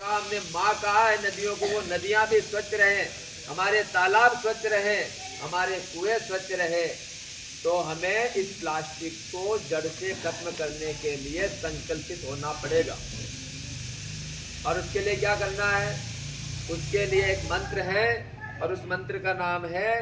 हमने माँ कहा है नदियों को, वो नदियाँ भी स्वच्छ रहे, हमारे तालाब स्वच्छ रहे, हमारे कुएं स्वच्छ रहे। तो हमें इस प्लास्टिक को जड़ से खत्म करने के लिए संकल्पित होना पड़ेगा। और उसके लिए क्या करना है? उसके लिए एक मंत्र है और उस मंत्र का नाम है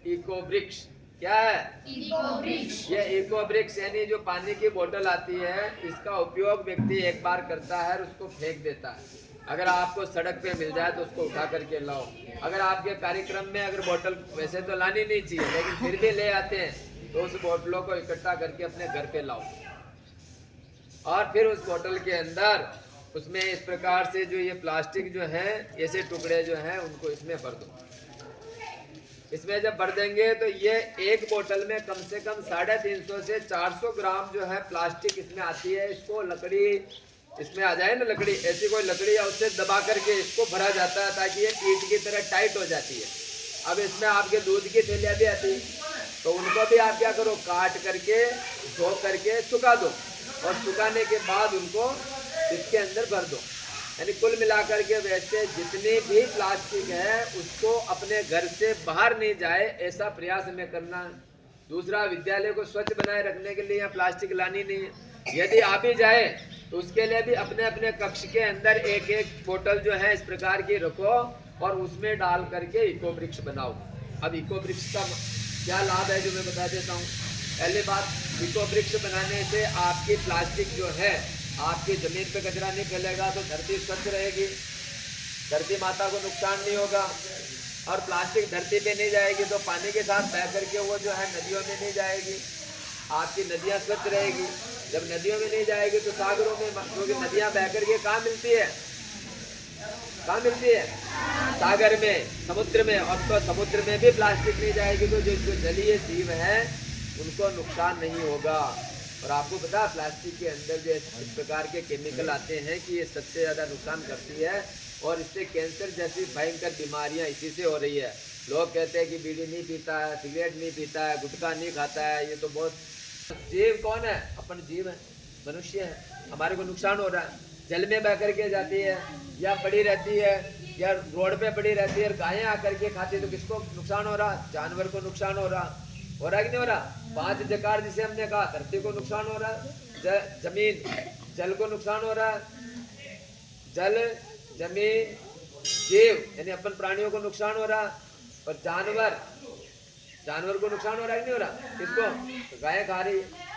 इको वृक्ष। क्या है? इको वृक्ष। ये इको वृक्ष यानी जो पानी की बोतल आती है, इसका उपयोग व्यक्ति एक बार करता है और उसको फेंक देता है। अगर आपको सड़क पे मिल जाए तो उसको उठा करके लाओ। अगर आपके कार्यक्रम में अगर बोतल, वैसे तो लानी नहीं चाहिए लेकिन फिर भी ले आते हैं, तो उस बोतलों को इकट्ठा करके अपने घर पे लाओ और फिर उस बोतल के अंदर उसमें इस प्रकार से जो ये प्लास्टिक जो है, ऐसे टुकड़े जो हैं उनको इसमें भर दो। इसमें जब भर देंगे तो ये एक बोतल में कम से कम 350 से 400 ग्राम जो है प्लास्टिक इसमें आती है। इसको लकड़ी इसमें आ जाए ना, लकड़ी ऐसी कोई लकड़ी या उससे दबा करके इसको भरा जाता है ताकि ये ईंट की तरह टाइट हो जाती है। अब इसमें आपके दूध की थैलियाँ भी आती है, तो उनको भी आप क्या करो, काट करके धो करके सुखा दो और सुखाने के बाद उनको इसके अंदर भर दो। यानी कुल मिलाकर के वैसे जितनी भी प्लास्टिक है उसको अपने घर से बाहर नहीं जाए, ऐसा प्रयास हमें करना है। दूसरा, विद्यालय को स्वच्छ बनाए रखने के लिए यहाँ प्लास्टिक लानी नहीं है। यदि आ भी जाए तो उसके लिए भी अपने अपने कक्ष के अंदर एक एक बोतल जो है इस प्रकार की रखो और उसमें डाल करके इको वृक्ष बनाओ। अब इको वृक्ष का क्या लाभ है जो मैं बता देता हूँ। पहली बात, इको वृक्ष बनाने से आपकी प्लास्टिक जो है, आपकी जमीन पे कचरा नहीं फैलेगा तो धरती स्वच्छ रहेगी, धरती माता को नुकसान नहीं होगा। और प्लास्टिक धरती पे नहीं जाएगी तो पानी के साथ बह करके वो जो है नदियों में नहीं जाएगी, आपकी नदियाँ स्वच्छ रहेगी। जब नदियों में नहीं जाएगी तो सागरों में, क्योंकि नदियाँ बह करके कहाँ मिलती है? कहाँ मिलती है? सागर में, समुद्र में। और तो समुद्र में भी प्लास्टिक नहीं जाएगी तो जो जलीय जीव है उनको नुकसान नहीं होगा। और आपको पता है प्लास्टिक के अंदर जो इस प्रकार के केमिकल आते हैं कि ये सबसे ज़्यादा नुकसान करती है और इससे कैंसर जैसी भयंकर बीमारियां इसी से हो रही है। लोग कहते हैं कि बीड़ी नहीं पीता है, सिगरेट नहीं पीता है, गुटखा नहीं खाता है, ये तो बहुत। जीव कौन है? अपन जीव है, मनुष्य है, हमारे को नुकसान हो रहा है। जल में बह करके जाती है या पड़ी रहती है या रोड पे पड़ी रहती है, गायें आकर के खाती है तो किसको नुकसान हो रहा? जानवर को नुकसान हो रहा कि नहीं हो रहा? 5 जकार जिसे हमने कहा, धरती को नुकसान हो रहा है, जमीन जल को नुकसान हो रहा है, जल जमीन जीव यानी अपन प्राणियों को नुकसान हो रहा, और जानवर को नुकसान हो रहा है कि नहीं हो रहा? किसको? तो गाय खा रही है।